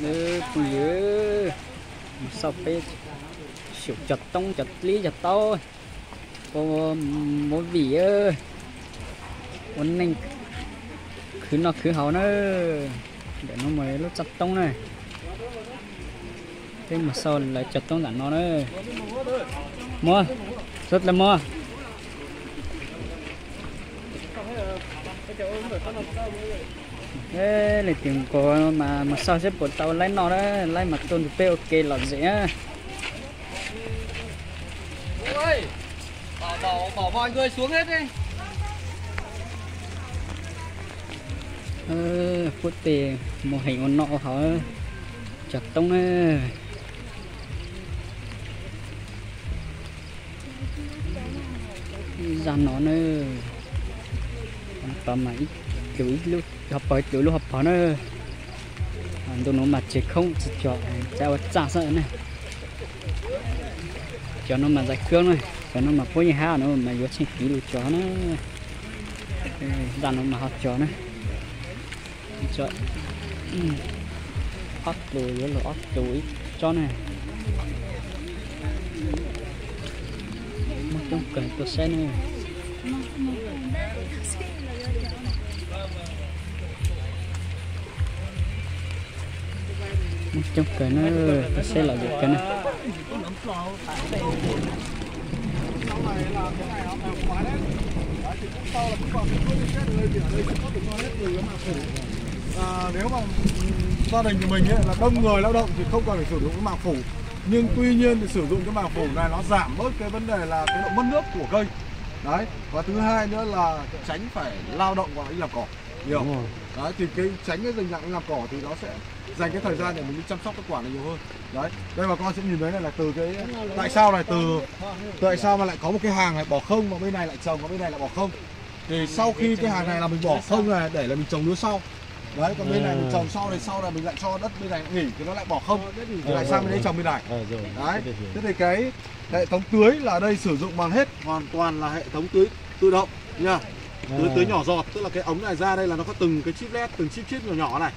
nữa cũng nhớ sau cái chịu chặt tông chặt lý chặt to có một vị ơi muốn nên cứ nó cứ hậu nữa để nó mới lúc chặt tông này thế mà sau lại chặt tông đạn nó nữa mua rất là mua thế là tiền của mà sau sẽ bộ tàu lấy nó đó lấy mặt tôn thì ok là dễ ơi bỏ mọi người xuống hết đi phút tiền một hình con nọ họ chặt tông ra nó nữa tầm mà ít kiểu ít lúc học bài kiểu lúc học phá nữa tụi nó mặt chỉ không chỉ cho cháu trả sợ này cho nó mà giải cương này cho nó mà phối như hao nữa mà vô chi phí được cho nó ra nó mà học cho này cho ốc đồ với là ốc chuối cho này mất trong cần tôi xe này mất trong cần nó tôi xe là được cái này nếu mà gia đình của mình ấy, là đông người lao động thì không cần phải sử dụng cái màng phủ, nhưng tuy nhiên thì sử dụng cái màng phủ này nó giảm bớt cái vấn đề là cái độ mất nước của cây đấy, và thứ hai nữa là tránh phải lao động vào đi làm cỏ nhiều đấy, thì cái tránh cái dành nặng đi làm cỏ thì nó sẽ dành cái thời gian để mình đi chăm sóc cái quả này nhiều hơn đấy. Đây bà con sẽ nhìn thấy này là từ cái tại sao mà lại có một cái hàng này bỏ không mà bên này lại trồng và bên này lại bỏ không, thì sau khi cái hàng này là mình bỏ không này để là mình trồng lúa sau đấy, còn bên này mình trồng sau này mình lại cho đất bên này nghỉ thì nó lại bỏ không thì lại sang bên đấy trồng bên này đấy. Thế thì cái hệ thống tưới là đây sử dụng bằng hết hoàn toàn là hệ thống tưới tự động nha, tưới nhỏ giọt, tức là cái ống này ra đây là nó có từng cái chip led, từng chip nhỏ nhỏ này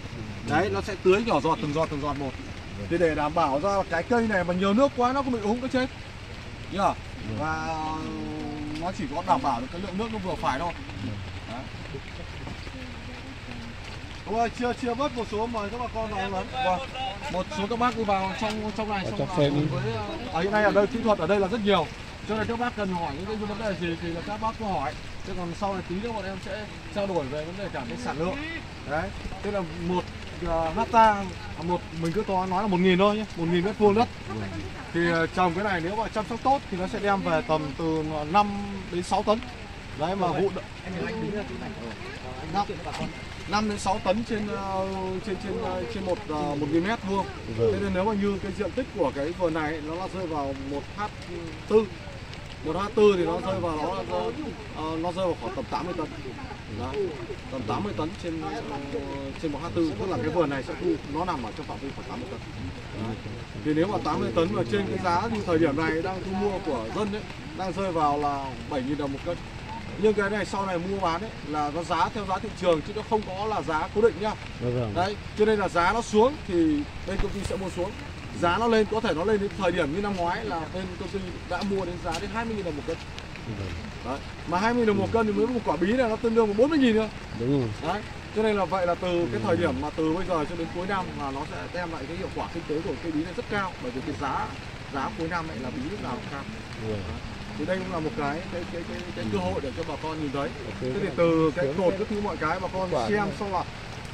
đấy, nó sẽ tưới nhỏ giọt từng giọt một, thì để đảm bảo ra cái cây này mà nhiều nước quá nó không bị úng cái chết nhá, và nó chỉ có đảm bảo được cái lượng nước nó vừa phải thôi. Đúng rồi, chia bớt một số mời các bà con vào lớn. Một số các bác đi vào trong này xong với hiện nay ở đây kỹ thuật ở đây là rất nhiều. Cho nên các bác cần hỏi những cái vấn đề gì thì là các bác cứ hỏi. Chứ còn sau này tí nữa bọn em sẽ trao đổi về vấn đề cả cái sản lượng. Đấy. Tức là 1 hecta mình cứ nói là 1.000 thôi nhé, 1.000 mét vuông đất. Thì trồng cái này nếu mà chăm sóc tốt thì nó sẽ đem về tầm từ 5 đến 6 tấn. Đấy mà vụ 5 đến 6 tấn trên 1.000 mét vuông. Thế nên nếu mà như cái diện tích của cái vườn này nó là rơi vào 1 ha4 thì nó rơi vào nó rơi vào khoảng tầm 80 tấn. Đấy, tầm 80 tấn trên 1 ha4, tức là cái vườn này sẽ thu nó nằm ở trong phạm vi khoảng 80 tấn. Đấy. Thì nếu mà 80 tấn mà trên cái giá như thời điểm này đang thu mua của dân ấy đang rơi vào là 7.000 đồng một cân. Nhưng cái này sau này mua bán ấy là nó giá theo giá thị trường chứ nó không có là giá cố định nhá. Đấy, cho nên là giá nó xuống thì bên công ty sẽ mua xuống. Giá nó lên có thể nó lên đến thời điểm như năm ngoái là bên công ty đã mua đến giá đến 20.000 đồng một cân. Đấy, mà 20.000 đồng một cân thì mới một quả bí này nó tương đương với 40.000 nữa. Đúng rồi. Đấy, cho nên là vậy là từ cái thời điểm mà từ bây giờ cho đến cuối năm là nó sẽ đem lại cái hiệu quả kinh tế của cây bí này rất cao, bởi vì cái giá cuối năm này là bí lúc nào cũng cao. Thì đây cũng là một cái cơ hội để cho bà con nhìn thấy. Thế thì từ cái cột cái thứ mọi cái bà con xem xong là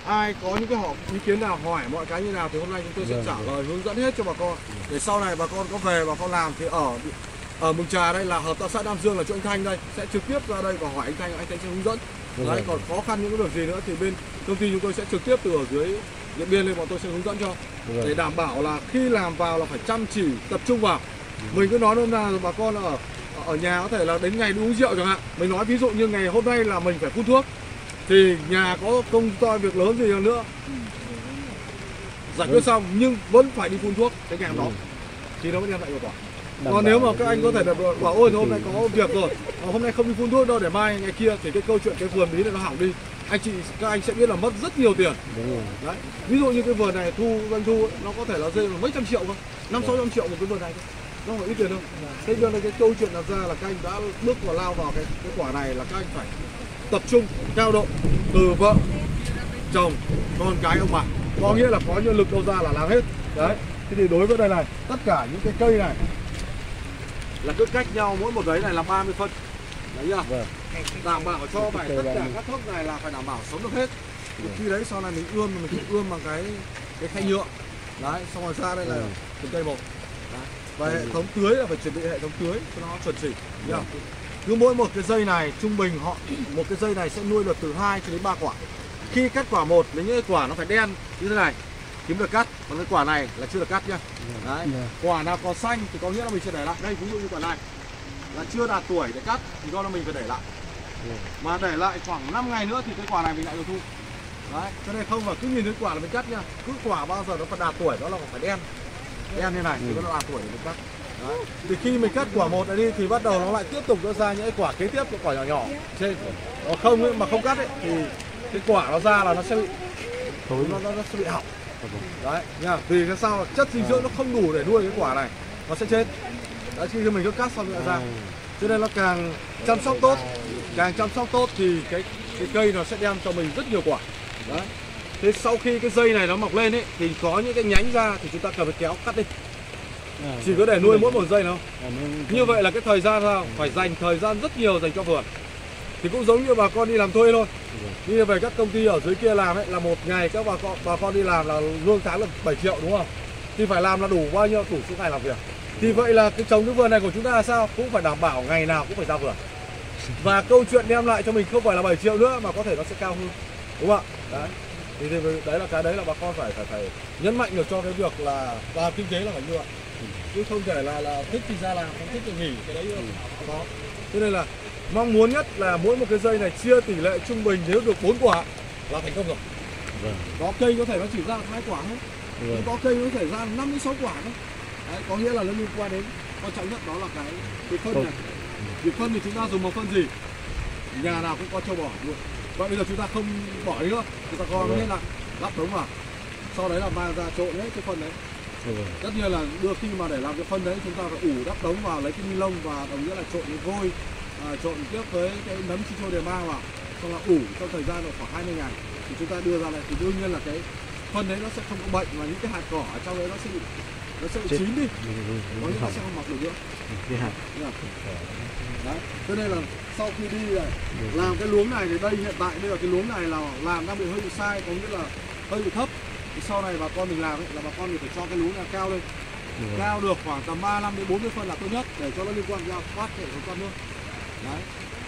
ai có những cái ý kiến nào hỏi mọi cái như nào thì hôm nay chúng tôi sẽ trả lời hướng dẫn hết cho bà con, để sau này bà con có về bà con làm thì ở Mường Trà đây là hợp tác xã Nam Dương là chỗ anh Thanh đây sẽ trực tiếp ra đây và hỏi anh Thanh sẽ hướng dẫn. Đấy, còn khó khăn những cái việc gì nữa thì bên công ty chúng tôi sẽ trực tiếp từ ở dưới Điện Biên lên bọn tôi sẽ hướng dẫn cho, để đảm bảo là khi làm vào là phải chăm chỉ tập trung vào. Mình cứ nói nôm na bà con ở nhà có thể là đến ngày đi uống rượu chẳng hạn, mình nói ví dụ như ngày hôm nay là mình phải phun thuốc thì nhà có công to việc lớn gì nữa giải quyết xong nhưng vẫn phải đi phun thuốc cái ngày đó thì nó mới đem lại hiệu quả. Còn nếu mà các anh có thể bảo ôi hôm nay có việc rồi, hôm nay không đi phun thuốc đâu để mai ngày kia thì cái câu chuyện cái vườn bí này nó hỏng đi các anh sẽ biết là mất rất nhiều tiền. Đúng rồi. Đấy. Ví dụ như cái vườn này doanh thu nó có thể là rơi vào mấy trăm triệu cơ, 500-600 triệu một cái vườn này thôi. Nó không phải ít tiền đâu. Thế nên là cái câu chuyện đặt ra là các anh đã bước vào lao vào cái quả này là các anh phải tập trung cao độ từ vợ, chồng, con cái, ông bà. Có nghĩa là có nhân lực đâu ra là làm hết. Đấy. Thế thì đối với đây này, tất cả những cái cây này là cứ cách nhau mỗi một giấy này là 30 phân. Đấy nhá. Vâng. Đảm bảo cho phải tất cả các thốc này là phải đảm bảo sống được hết. Thì khi đấy sau này mình ươm bằng cái khay nhựa. Đấy, xong rồi ra đây là từng cây một. Đấy. Và hệ thống tưới là phải chuẩn bị hệ thống tưới cho nó chuẩn chỉ. Cứ mỗi một cái dây này trung bình một cái dây này sẽ nuôi được từ 2 cho đến 3 quả. Khi cắt quả một, nếu như quả nó phải đen như thế này kiếm được cắt, còn cái quả này là chưa được cắt nhá. Đấy. Quả nào còn xanh thì có nghĩa là mình sẽ để lại. Đây ví dụ như quả này là chưa đạt tuổi để cắt thì do là mình phải để lại. Mà để lại khoảng 5 ngày nữa thì cái quả này mình lại được thu. Đấy, cho nên không phải cứ nhìn thấy quả là mình cắt nha. Cứ quả bao giờ nó phải đạt tuổi đó là phải đen như này thì nó đạt tuổi để mình cắt. Đấy. Thì khi mình cắt quả một này đi thì bắt đầu nó lại tiếp tục nó ra những cái quả kế tiếp, cái quả nhỏ nhỏ trên. Nó không ấy, mà không cắt ấy thì cái quả nó ra là nó sẽ bị nó sẽ bị hỏng. Đấy nha, vì cái sao chất dinh dưỡng nó không đủ để nuôi cái quả này, nó sẽ chết. Đấy, khi mình cứ cắt xong lại ra. Cho nên nó càng chăm sóc tốt thì cái cây nó sẽ đem cho mình rất nhiều quả. Đấy. Thế sau khi cái dây này nó mọc lên ấy thì có những cái nhánh ra thì chúng ta cần phải kéo cắt đi. Chỉ có để nuôi mỗi một dây đâu. Như vậy là cái thời gian ra phải dành thời gian rất nhiều dành cho vườn. Thì cũng giống như bà con đi làm thuê thôi. Đi về các công ty ở dưới kia làm ấy là một ngày các bà con đi làm là lương tháng là 7 triệu đúng không? Thì phải làm là đủ bao nhiêu, đủ số ngày làm việc. Thì vậy là cái trồng cái vườn này của chúng ta là sao? Cũng phải đảm bảo ngày nào cũng phải ra vườn. Và câu chuyện đem lại cho mình không phải là 7 triệu nữa mà có thể nó sẽ cao hơn. Đúng không ạ? Đấy. Thì đấy là cái đấy là bà con phải nhấn mạnh được cho cái việc là làm kinh tế là phải như vậy. Chứ không thể là thích thì ra làm, không thích thì nghỉ, cái đấy không có. Cho nên là mong muốn nhất là mỗi một cái dây này chia tỷ lệ trung bình nếu được 4 quả là thành công rồi. Có cây có thể nó chỉ ra 2 quả thôi. Có cây nó có thể ra 5 đến 6 quả thôi. Đấy, có nghĩa là nó liên quan đến quan trọng nhất đó là cái phân này. Việc phân thì chúng ta dùng một phân gì? Nhà nào cũng có trâu bò luôn. Vậy bây giờ chúng ta không bỏ đi nữa, chúng ta gom nó hết lại, lắp đống vào. Sau đấy là mang ra trộn hết cái phân đấy. Tất nhiên là đưa khi mà để làm cái phân đấy chúng ta phải ủ đắp đống vào, lấy cái ni lông và đồng nghĩa là trộn với vôi, trộn tiếp với cái nấm Chicho để mang vào, xong là ủ trong thời gian khoảng 20 ngày thì chúng ta đưa ra này thì đương nhiên là cái phân đấy nó sẽ không có bệnh và những cái hạt cỏ ở trong đấy nó sẽ bị chín đi, có nghĩa là sẽ không mọc được nữa. Đấy, cho nên là sau khi đi này, làm cái luống này thì đây hiện tại bây giờ cái luống này là làm đang bị hơi bị sai, có nghĩa là hơi bị thấp. Thì sau này bà con mình làm ấy, là bà con mình phải cho cái luống này cao lên, cao được khoảng tầm 35 đến 40 phân là tốt nhất để cho nó liên quan ra thoát hệ thống con nước. Đấy,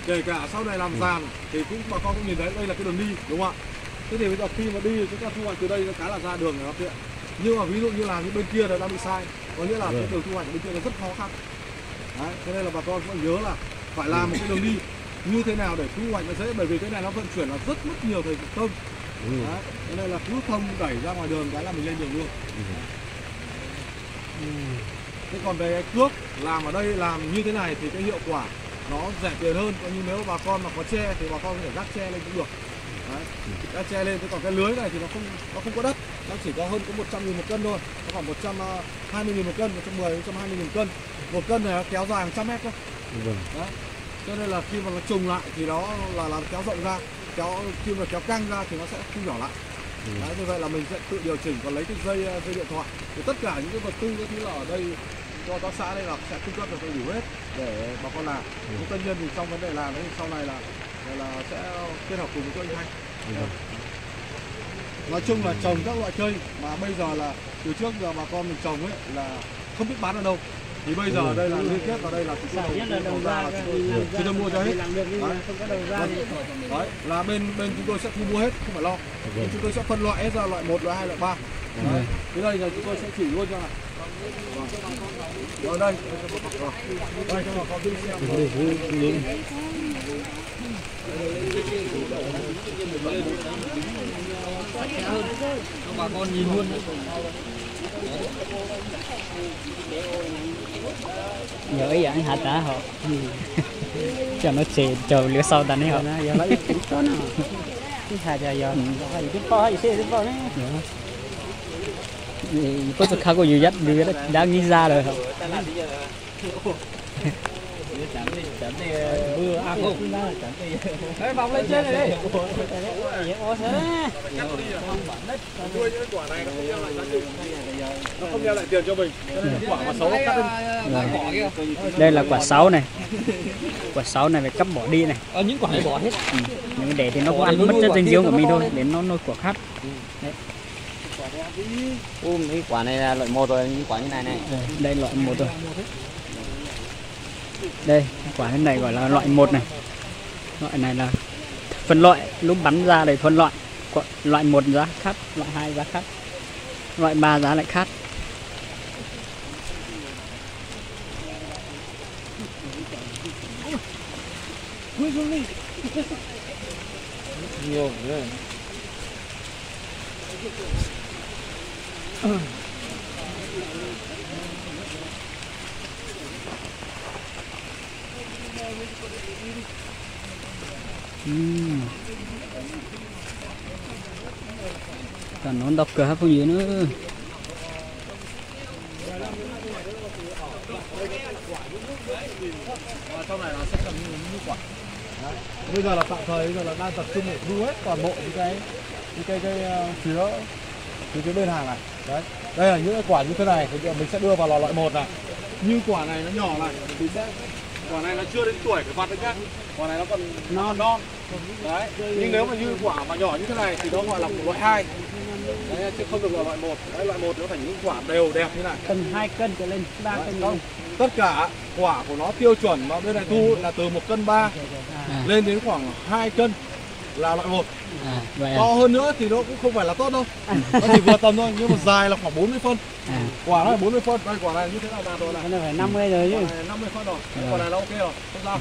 kể cả sau này làm giàn thì cũng bà con cũng nhìn thấy đây là cái đường đi đúng không ạ? Thế thì bây giờ khi mà đi chúng ta thu hoạch từ đây nó khá là ra đường nó tiện. Nhưng mà ví dụ như làm như bên kia là đang bị sai, có nghĩa là cái đường thu hoạch ở bên kia nó rất khó khăn. Đấy, cho nên là bà con cũng nhớ là phải làm một cái đường đi như thế nào để thu hoạch nó dễ, bởi vì cái này nó vận chuyển là rất mất nhiều thời công. Đấy, cho nên là cứ không đẩy ra ngoài đường cái là mình lên đường luôn. Thế còn về cái cước làm ở đây làm như thế này thì cái hiệu quả nó rẻ tiền hơn, coi như nếu bà con mà có tre thì bà con có thể rác tre lên cũng được. Đấy, rác tre lên, thế còn cái lưới này thì nó không có đất, nó chỉ có hơn có 100.000 một cân thôi, nó khoảng 120.000 một cân, 110, 120.000 cân. Một cân này nó kéo dài 100 mét thôi. Đấy. Cho nên là khi mà nó trùng lại thì nó là làm kéo rộng ra, khi mà kéo căng ra thì nó sẽ thu nhỏ lại. Đấy, như vậy là mình sẽ tự điều chỉnh, còn lấy cái dây điện thoại thì tất cả những cái vật tư cái thứ là ở đây cho các xã đây là sẽ cung cấp được đủ hết để bà con làm. Nhưng tất nhiên thì trong vấn đề làm đấy sau này là sẽ kết hợp cùng với anh Thanh. Nói chung là trồng các loại cây mà bây giờ là từ trước giờ bà con mình trồng ấy là không biết bán ở đâu. Thì bây giờ ở đây là liên kết vào đây là chúng tôi đầu ra là chúng tôi mua cho hết. Đấy, là bên chúng tôi sẽ thu mua hết, không phải lo. Chúng tôi sẽ phân loại hết ra loại 1, loại 2, loại 3. Đấy. Thế đây là chúng tôi sẽ chỉ luôn cho này. Ở đây. Đây cho bà con đi xem. Cho bà con nhìn luôn. Nhớ vậy hả ta họ cho nó chè trầu lửa sau tận ấy họ. Hai giờ hai chút to hai xe chút to đấy. Có sự khác của nhiều nhất như đang nghĩ ra rồi. Vừa ăn không? Đấy, vòng lên trên này đi. Nuôi những quả này nó không đem lại giá trị, nó không đem lại tiền cho mình. Cho nên quả mà xấu nó cắt đi. Đây là quả 6 này. Quả 6 này phải cắt bỏ đi này. Những quả này bỏ hết. Những cái để thì nó cũng ăn mất chất dinh dưỡng của mình thôi, đến nó nuôi quả khác. Đấy. Mấy quả này là loại 1 rồi, những quả như này này. Đây loại 1 rồi. Đây, quả này gọi là loại 1 này. Loại này là phân loại, lúc bắn ra để phân loại. Loại 1 giá khác, loại 2 giá khác, loại 3 giá lại khác. Nhiều nữa. Còn nó đọc cửa không gì nữa. Sau này nó sẽ làm như quả. Đấy. Bây giờ là tạm thời, bây giờ là đang tập trung để thu hết toàn bộ những cái phía bên hàng này. Đấy. Đây là những cái quả như thế này thì mình sẽ đưa vào lò loại 1 này. Như quả này nó nhỏ này thì quả này nó chưa đến tuổi phải vặt được nhá. Quả này nó còn non. Đấy. Nhưng nếu mà như quả mà nhỏ như thế này thì nó gọi là loại 2. Đấy, chứ không được là loại 1. Đấy, loại 1 nó thành những quả đều đẹp như này. Cân 2 cân trở lên, 3 cân không. Tất cả quả của nó tiêu chuẩn mà bên này thu là từ 1 cân 3 lên đến khoảng 2 cân là loại 1. To hơn nữa thì nó cũng không phải là tốt đâu. Nó chỉ vừa tầm thôi, nhưng mà dài là khoảng 40 phân. Quả nó là 40 phân, đây quả này như thế nào đạt rồi này. Cái này phải 50 rồi chứ. 50 phân rồi. Quả này nó ok rồi, không sao.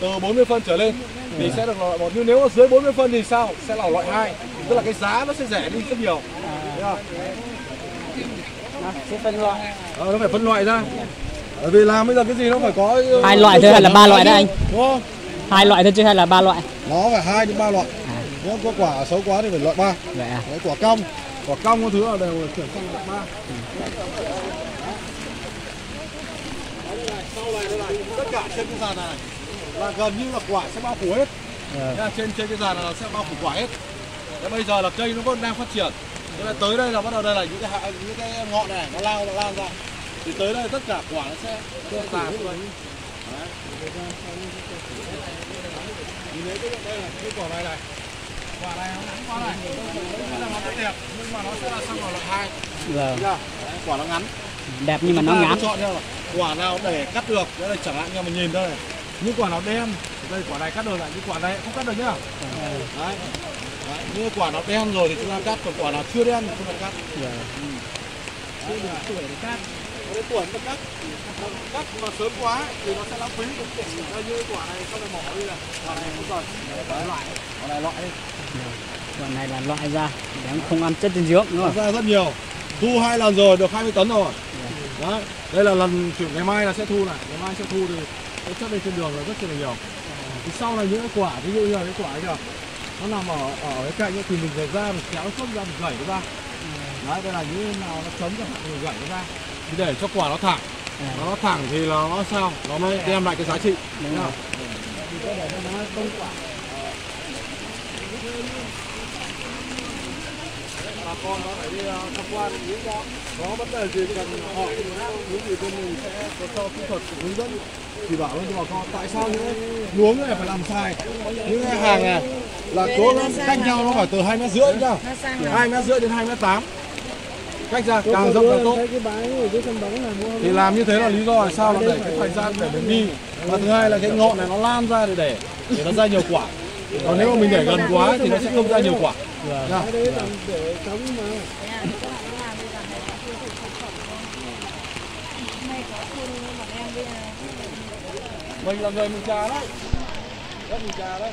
Từ 40 phân trở lên thì sẽ được loại 1, nhưng nếu mà dưới 40 phân thì sao? Sẽ là loại 2. Tức là cái giá nó sẽ rẻ đi rất nhiều. Nó sẽ phân loại. Nó phải phân loại ra. Bởi vì làm bây giờ cái gì nó phải có 2 loại thôi hay là 3 loại đấy anh? Đúng không? 2 loại thôi chứ hay là 3 loại? Nó phải 2 đến 3 loại. Nếu có quả xấu quá thì phải loại 3. Vậy à? Đấy, quả cong có thứ là đều chuyển sang loại 3. Sau này đây này, tất cả trên cái dàn này là gần như là quả sẽ bao phủ hết. Trên cái dàn này nó sẽ bao phủ quả hết. Thế bây giờ là cây nó vẫn đang phát triển. Thế là tới đây là bắt đầu đây là những cái ngọn này nó lan ra. Thì tới đây tất cả quả nó sẽ tàn xuống. Nhìn thấy đây là cái quả này này. Quả này nó ngắn quá này. Nó rất đẹp nhưng mà nó sẽ là sang loại 2. Đấy, quả nó ngắn. Đẹp nhưng mà nó ngắn. Chọn theo là quả nào để cắt được. Đây là chẳng hạn như mình nhìn đây. Những quả nào đen, đây quả này cắt được lại, những quả này không cắt được nhá. Đấy. Như quả nào đen rồi thì chúng ta cắt, còn quả nào chưa đen thì không phải cắt. Chưa đủ tuổi để cắt. Cái tuổi nó cắt mà sớm quá thì nó sẽ lãng phí. Như quả này sau này bỏ đi này, quả này không cần. Quả này loại đi. Quả này là loại ra để không ăn chất dinh dưỡng đúng không? Ra rất nhiều. Thu 2 lần rồi được 20 tấn rồi. Đấy. Đây là lần chuyển ngày mai là sẽ thu này, ngày mai sẽ thu thì cái chất lên trên đường là rất là nhiều. Thì sau này những cái quả, ví dụ như là cái quả ấy kìa, nó nằm ở cái cạnh ấy, thì mình phải ra mình kéo xuống ra mình gẩy nó ra. Đấy, đây là những nào nó chấm chẳng hạn mình gẩy nó ra. Thì để cho quả nó thẳng. Nó thẳng thì là nó sao? Nó mới đem lại cái giá trị. Đúng không? Bà con nó phải đi tham quan những đó. Có vấn đề gì cần hỏi những gì bên mình sẽ có cho kỹ thuật hướng dẫn chỉ bảo cho bà con tại sao những luống này phải làm sai. Những cái hàng này là cố cách nhau nó phải từ 2,5 mét nhá. 2,5 mét đến 2,8 mét. Cách ra càng rộng càng tốt. Thì làm như thế là lý do là sao, là để cái thời gian để mình đi. Và thứ hai là cái ngọn này nó lan ra để nó ra nhiều quả. Còn nếu mà mình để gần quá thì nó sẽ không ra nhiều quả. Mình là người mình trà đấy. Mình trà đấy.